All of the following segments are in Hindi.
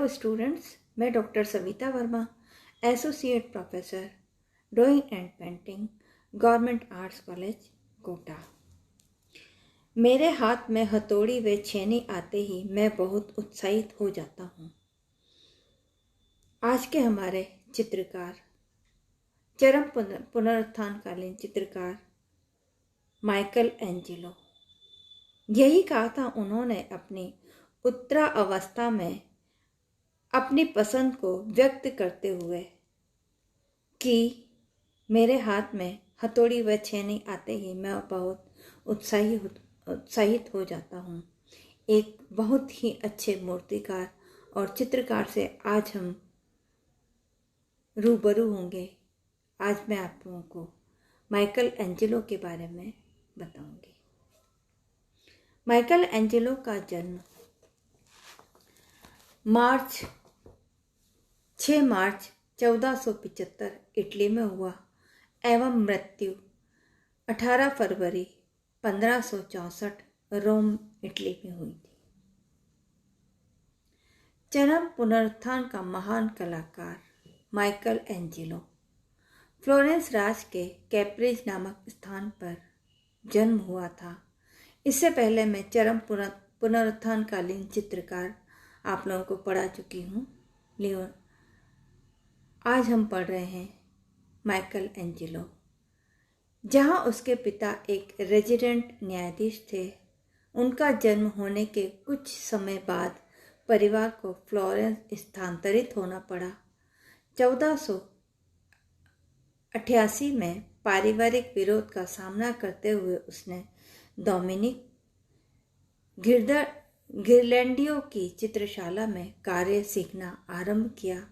स्टूडेंट्स, मैं doctor Savita Verma, associate professor drawing and painting, government arts college Kota. मेरे हाथ में हथौड़ी व छेनी आते ही मैं बहुत उत्साहित हो जाता हूँ। आज के हमारे चित्रकार, चरम पुनरुत्थानकालीन चित्रकार माइकल एंजेलो, यही कहा था उन्होंने अपनी उत्तरावस्था में अपनी पसंद को व्यक्त करते हुए कि मेरे हाथ में हथौड़ी व छेनी आते ही मैं बहुत उत्साहित हो जाता हूँ। एक बहुत ही अच्छे मूर्तिकार और चित्रकार से आज हम रूबरू होंगे। आज मैं आप लोगों को माइकल एंजेलो के बारे में बताऊंगी। माइकल एंजेलो का जन्म 6 मार्च 1475 इटली में हुआ एवं मृत्यु 18 फरवरी 1564 रोम इटली में हुई थी। चरम पुनरुत्थान का महान कलाकार माइकल एंजेलो फ्लोरेंस राज्य के कैप्रेज नामक स्थान पर जन्म हुआ था। इससे पहले मैं चरम पुनरुत्थानकालीन चित्रकार आप लोगों को पढ़ा चुकी हूँ। लियोन आज हम पढ़ रहे हैं माइकल एंजेलो। जहाँ उसके पिता एक रेजिडेंट न्यायाधीश थे, उनका जन्म होने के कुछ समय बाद परिवार को फ्लोरेंस स्थानांतरित होना पड़ा। 1488 में पारिवारिक विरोध का सामना करते हुए उसने डोमिनिक गिरलैंडियो की चित्रशाला में कार्य सीखना आरंभ किया।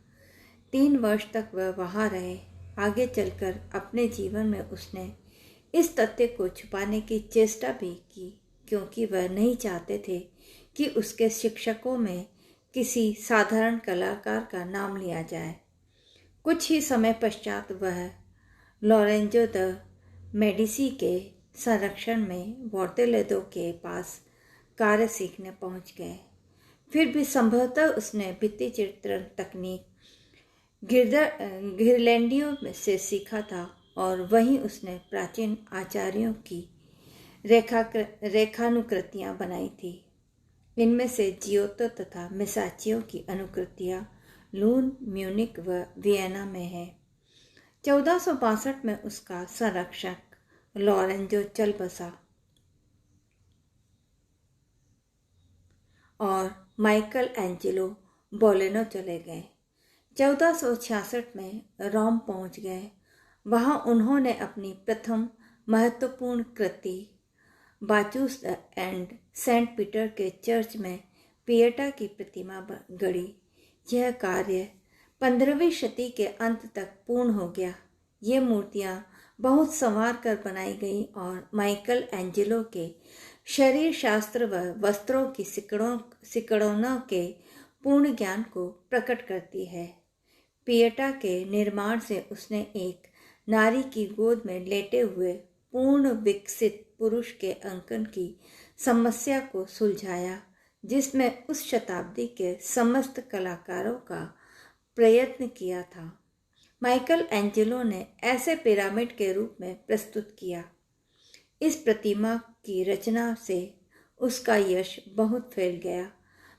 3 वर्ष तक वह वहाँ रहे। आगे चलकर अपने जीवन में उसने इस तथ्य को छुपाने की चेष्टा भी की, क्योंकि वह नहीं चाहते थे कि उसके शिक्षकों में किसी साधारण कलाकार का नाम लिया जाए। कुछ ही समय पश्चात वह लोरेंजो द मेडिसी के संरक्षण में वोर्तेलेदो के पास कार्य सीखने पहुंच गए। फिर भी संभवतः उसने भित्ति चित्रण तकनीक गिरलैंडियो से सीखा था और वहीं उसने प्राचीन आचार्यों की रेखानुकृतियाँ बनाई थी। इनमें से जियोतो तथा मिसाचियो की अनुकृतियाँ लून, म्यूनिक व वियना में है। 1462 में उसका संरक्षक लोरेंजो चल बसा और माइकल एंजेलो बोलेनो चले गए। 1466 में रोम पहुंच गए। वहां उन्होंने अपनी प्रथम महत्वपूर्ण कृति बाचूस एंड सेंट पीटर के चर्च में पिएटा की प्रतिमा गढ़ी। यह कार्य 15वीं शती के अंत तक पूर्ण हो गया। ये मूर्तियां बहुत संवार कर बनाई गई और माइकल एंजेलो के शरीर शास्त्र व वस्त्रों की सिकड़ों के पूर्ण ज्ञान को प्रकट करती है। पिएटा के निर्माण से उसने एक नारी की गोद में लेटे हुए पूर्ण विकसित पुरुष के अंकन की समस्या को सुलझाया, जिसमें उस शताब्दी के समस्त कलाकारों का प्रयत्न किया था। माइकल एंजेलो ने ऐसे पिरामिड के रूप में प्रस्तुत किया। इस प्रतिमा की रचना से उसका यश बहुत फैल गया।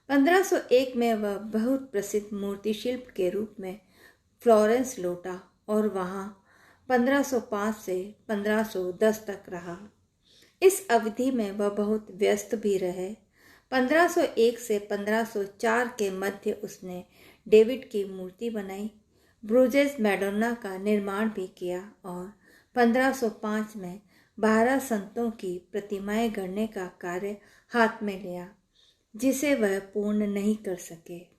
1501 में वह बहुत प्रसिद्ध मूर्तिशिल्प के रूप में फ्लोरेंस लौटा और वहाँ 1505 से 1510 तक रहा। इस अवधि में वह बहुत व्यस्त भी रहे। 1501 से 1504 के मध्य उसने डेविड की मूर्ति बनाई, ब्रूजेस मैडोना का निर्माण भी किया और 1505 में 12 संतों की प्रतिमाएं गढ़ने का कार्य हाथ में लिया, जिसे वह पूर्ण नहीं कर सके।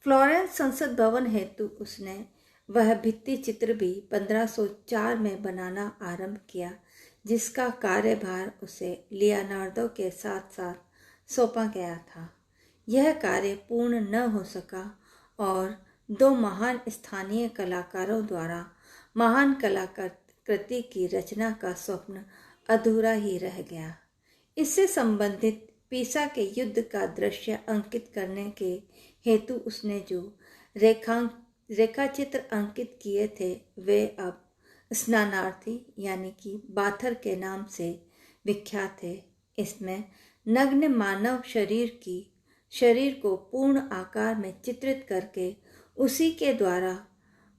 फ्लोरेंस संसद भवन हेतु उसने वह भित्ति चित्र भी 1504 में बनाना आरंभ किया, जिसका कार्यभार उसे लियोनार्दो के साथ साथ सौंपा गया था। यह कार्य पूर्ण न हो सका और 2 महान स्थानीय कलाकारों द्वारा महान कलाकृति की रचना का स्वप्न अधूरा ही रह गया। इससे संबंधित पीसा के युद्ध का दृश्य अंकित करने के हेतु उसने जो रेखाचित्र अंकित किए थे वे अब स्नानार्थी यानी कि बाथर के नाम से विख्यात है। इसमें नग्न मानव शरीर को पूर्ण आकार में चित्रित करके उसी के द्वारा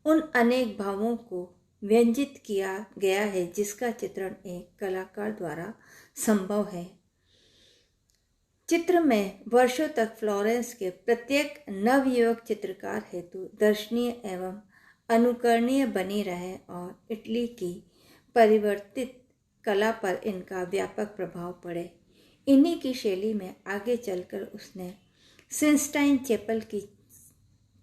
उन अनेक भावों को व्यंजित किया गया है जिसका चित्रण एक कलाकार द्वारा संभव है। चित्र में वर्षों तक फ्लोरेंस के प्रत्येक नवयुवक चित्रकार हेतु दर्शनीय एवं अनुकरणीय बनी रहे और इटली की परिवर्तित कला पर इनका व्यापक प्रभाव पड़े। इन्हीं की शैली में आगे चलकर उसने सिस्टाइन चैपल की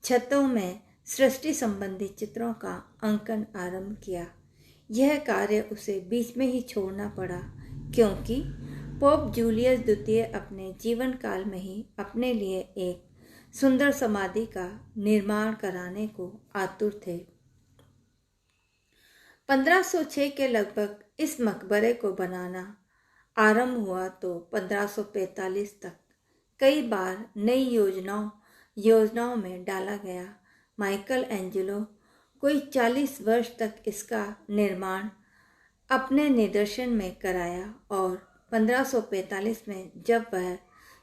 छतों में सृष्टि संबंधी चित्रों का अंकन आरंभ किया। यह कार्य उसे बीच में ही छोड़ना पड़ा क्योंकि पोप जूलियस द्वितीय अपने जीवन काल में ही अपने लिए एक सुंदर समाधि का निर्माण कराने को आतुर थे। 1506 के लगभग इस मकबरे को बनाना आरंभ हुआ तो 1545 तक कई बार नई योजनाओं में डाला गया। माइकल एंजेलो कोई 40 वर्ष तक इसका निर्माण अपने निदर्शन में कराया और 1545 में जब वह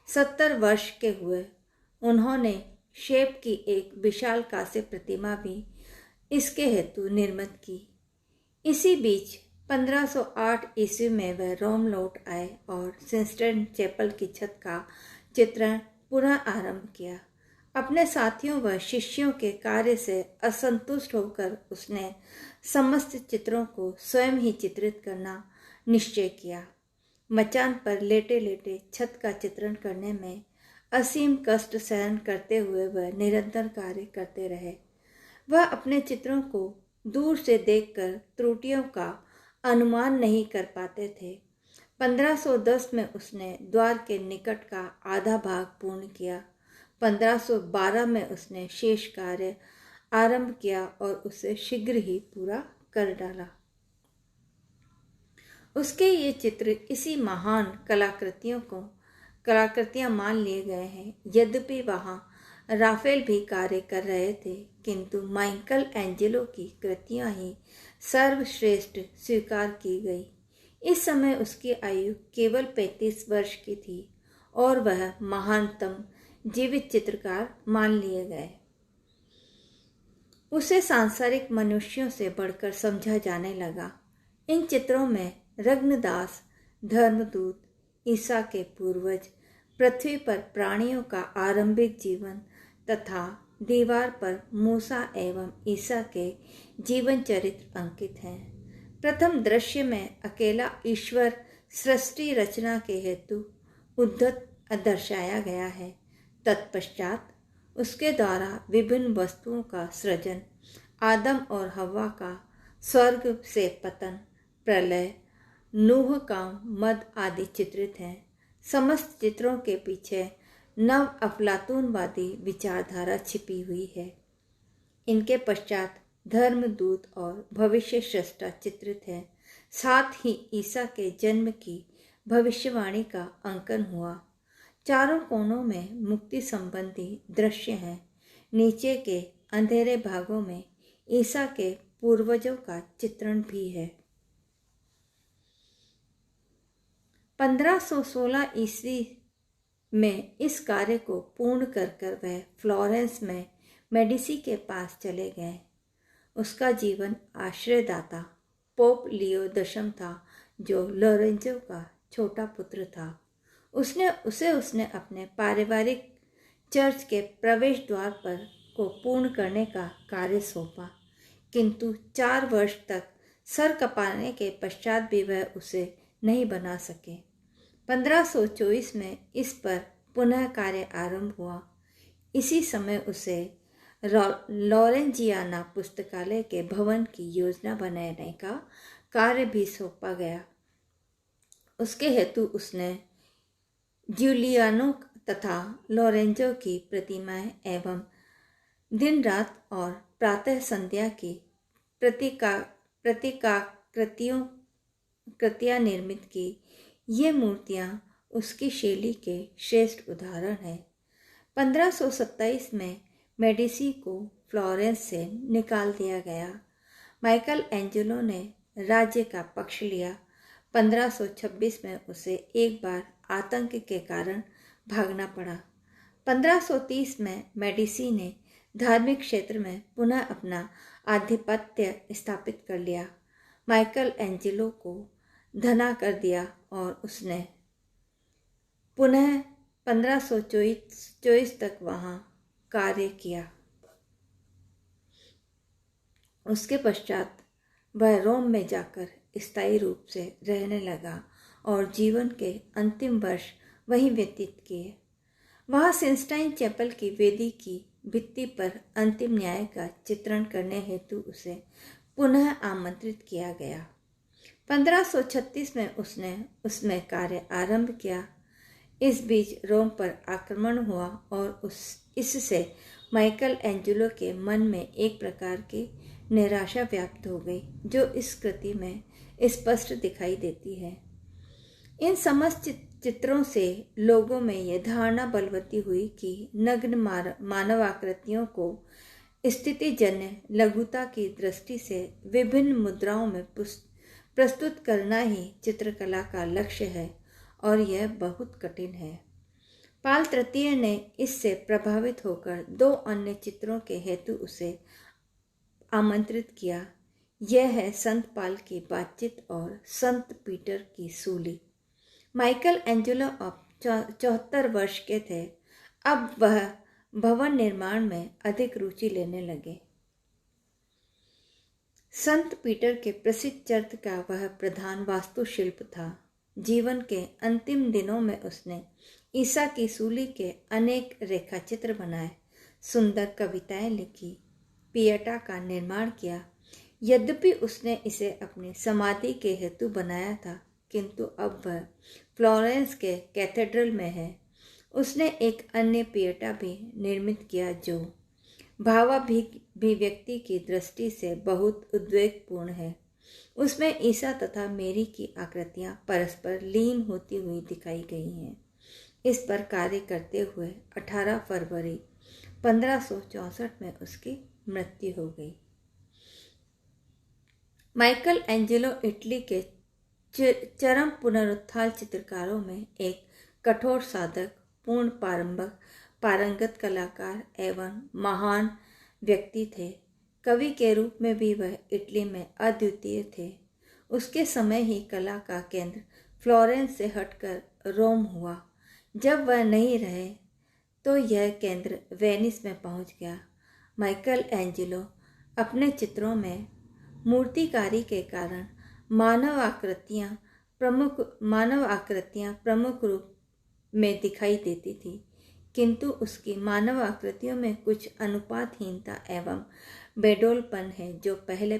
70 वर्ष के हुए उन्होंने शेप की एक विशाल कांस्य प्रतिमा भी इसके हेतु निर्मित की। इसी बीच 1508 ईस्वी में वह रोम लौट आए और सिस्टाइन चैपल की छत का चित्रण पुनः आरंभ किया। अपने साथियों व शिष्यों के कार्य से असंतुष्ट होकर उसने समस्त चित्रों को स्वयं ही चित्रित करना निश्चय किया। मचान पर लेटे लेटे छत का चित्रण करने में असीम कष्ट सहन करते हुए वह निरंतर कार्य करते रहे। वह अपने चित्रों को दूर से देखकर त्रुटियों का अनुमान नहीं कर पाते थे। 1510 में उसने द्वार के निकट का आधा भाग पूर्ण किया। 1512 में उसने शेष कार्य आरंभ किया और उसे शीघ्र ही पूरा कर डाला। उसके ये चित्र इसी महान कलाकृतियां मान लिए गए हैं। यद्यपि वहाँ राफेल भी कार्य कर रहे थे किंतु माइकल एंजेलो की कृतियां ही सर्वश्रेष्ठ स्वीकार की गई। इस समय उसकी आयु केवल 35 वर्ष की थी और वह महानतम जीवित चित्रकार मान लिए गए। उसे सांसारिक मनुष्यों से बढ़कर समझा जाने लगा। इन चित्रों में रघुनाथ, धर्मदूत, ईसा के पूर्वज, पृथ्वी पर प्राणियों का आरंभिक जीवन तथा दीवार पर मूसा एवं ईसा के जीवन चरित्र अंकित हैं। प्रथम दृश्य में अकेला ईश्वर सृष्टि रचना के हेतु उद्धत दर्शाया गया है। तत्पश्चात उसके द्वारा विभिन्न वस्तुओं का सृजन, आदम और हव्वा का स्वर्ग से पतन, प्रलय, नूह का मद आदि चित्रित हैं। समस्त चित्रों के पीछे नव अफलातूनवादी विचारधारा छिपी हुई है। इनके पश्चात धर्मदूत और भविष्य सृष्टा चित्रित है। साथ ही ईसा के जन्म की भविष्यवाणी का अंकन हुआ। चारों कोनों में मुक्ति संबंधी दृश्य हैं। नीचे के अंधेरे भागों में ईसा के पूर्वजों का चित्रण भी है। 1516 ईस्वी में इस कार्य को पूर्ण कर वह फ्लोरेंस में मेडिसी के पास चले गए। उसका जीवन आश्रयदाता पोप लियो 10 था जो लोरेंजो का छोटा पुत्र था। उसने अपने पारिवारिक चर्च के प्रवेश द्वार पर को पूर्ण करने का कार्य सौंपा किंतु 4 वर्ष तक सर कपाने के पश्चात भी वह उसे नहीं बना सके। 1524 में इस पर पुनः कार्य आरंभ हुआ। इसी समय उसे लॉरेंजियाना पुस्तकालय के भवन की योजना बनाने का कार्य भी सौंपा गया। उसके हेतु उसने जूलियानो तथा लोरेंजो की प्रतिमाएं एवं दिन रात और प्रातः संध्या की कृतियां निर्मित की। ये मूर्तियां उसकी शैली के श्रेष्ठ उदाहरण हैं। 1527 में मेडिसी को फ्लोरेंस से निकाल दिया गया। माइकल एंजेलो ने राज्य का पक्ष लिया। 1526 में उसे एक बार आतंक के कारण भागना पड़ा। 1530 में मेडिसी ने धार्मिक क्षेत्र में पुनः अपना आधिपत्य स्थापित कर लिया। माइकल एंजेलो को धना कर दिया और उसने पुनः 1524 तक वहाँ कार्य किया। उसके पश्चात वह रोम में जाकर स्थायी रूप से रहने लगा और जीवन के अंतिम वर्ष वहीं व्यतीत किए। वहाँ सिस्टाइन चैपल की वेदी की भित्ति पर अंतिम न्याय का चित्रण करने हेतु उसे पुनः आमंत्रित किया गया। 1536 में उसने उसमें कार्य आरंभ किया। इस बीच रोम पर आक्रमण हुआ और इससे माइकल एंजेलो के मन में एक प्रकार की निराशा व्याप्त हो गई, जो इस कृति में स्पष्ट दिखाई देती है। इन समस्त चित्रों से लोगों में यह धारणा बलवती हुई कि नग्न मानव आकृतियों को स्थितिजन्य लघुता की दृष्टि से विभिन्न मुद्राओं में प्रस्तुत करना ही चित्रकला का लक्ष्य है और यह बहुत कठिन है। पाल तृतीय ने इससे प्रभावित होकर 2 अन्य चित्रों के हेतु उसे आमंत्रित किया। यह है संत पाल की बातचीत और संत पीटर की सूली। माइकल एंजेलो अब 74 वर्ष के थे। अब वह भवन निर्माण में अधिक रुचि लेने लगे। संत पीटर के प्रसिद्ध चर्च का वह प्रधान वास्तुशिल्प था। जीवन के अंतिम दिनों में उसने ईसा की सूली के अनेक रेखाचित्र बनाए, सुंदर कविताएं लिखी, पियटा का निर्माण किया। यद्यपि उसने इसे अपनी समाधि के हेतु बनाया था, किंतु अब वह फ्लोरेंस के कैथेड्रल में है। उसने एक अन्य पियटा भी निर्मित किया जो भावाभिव्यक्ति की दृष्टि से बहुत उद्वेगपूर्ण है। उसमें ईसा तथा मेरी की आकृतियां परस्पर लीन होती हुई दिखाई गई हैं। इस पर कार्य करते हुए 18 फरवरी 1564 में उसकी मृत्यु हो गई। माइकल एंजेलो इटली के चरम पुनरुत्थान चित्रकारों में एक कठोर साधक, पूर्ण पारंगत कलाकार एवं महान व्यक्ति थे। कवि के रूप में भी वह इटली में अद्वितीय थे। उसके समय ही कला का केंद्र फ्लोरेंस से हटकर रोम हुआ। जब वह नहीं रहे तो यह केंद्र वेनिस में पहुंच गया। माइकल एंजेलो अपने चित्रों में मूर्तिकारी के कारण मानव आकृतियां प्रमुख रूप में दिखाई देती थी, किंतु उसकी मानव आकृतियों में कुछ अनुपातहीनता एवं बेडौलपन है जो पहले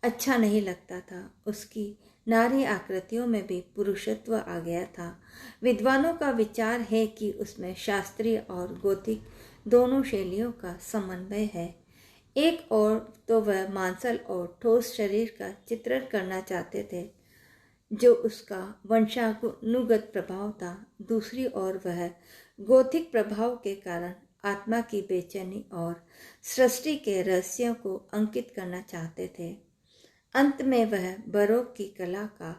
अच्छा नहीं लगता था। उसकी नारी आकृतियों में भी पुरुषत्व आ गया था। विद्वानों का विचार है कि उसमें शास्त्रीय और गोथिक दोनों शैलियों का समन्वय है। एक और तो वह मांसल और ठोस शरीर का चित्रण करना चाहते थे, जो उसका वंशानुगत प्रभाव था। दूसरी ओर वह गोथिक प्रभाव के कारण आत्मा की बेचैनी और सृष्टि के रहस्यों को अंकित करना चाहते थे। अंत में वह बरोक की कला का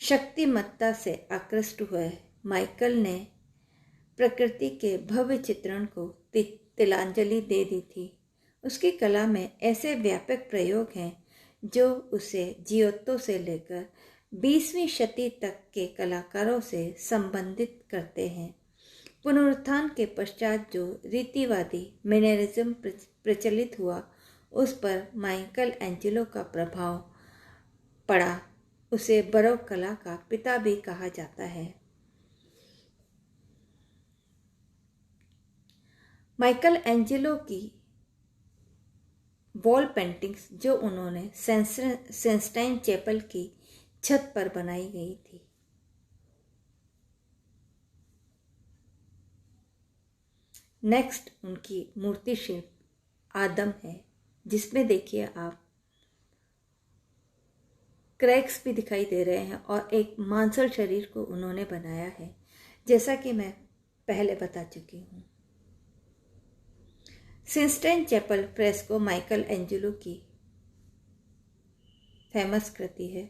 शक्तिमत्ता से आकृष्ट हुए। माइकल ने प्रकृति के भव्य चित्रण को तिलांजलि दे दी थी। उसकी कला में ऐसे व्यापक प्रयोग हैं जो उसे जियोत्तो से लेकर 20वीं शती तक के कलाकारों से संबंधित करते हैं। पुनरुत्थान के पश्चात जो रीतिवादी मैनरिज्म प्रचलित हुआ, उस पर माइकल एंजेलो का प्रभाव पड़ा। उसे बरोक कला का पिता भी कहा जाता है। माइकल एंजेलो की वॉल पेंटिंग्स जो उन्होंने सिस्टाइन चैपल की छत पर बनाई गई थी। नेक्स्ट उनकी मूर्ति शिल्प आदम है, जिसमें देखिए आप क्रैक्स भी दिखाई दे रहे हैं और एक मांसल शरीर को उन्होंने बनाया है, जैसा कि मैं पहले बता चुकी हूँ। Sistine chapel fresco Michelangelo की फेमस कृति है।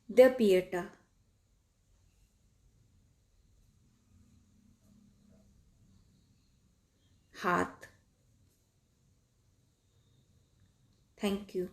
द पिएटा, हाथ। Thank you.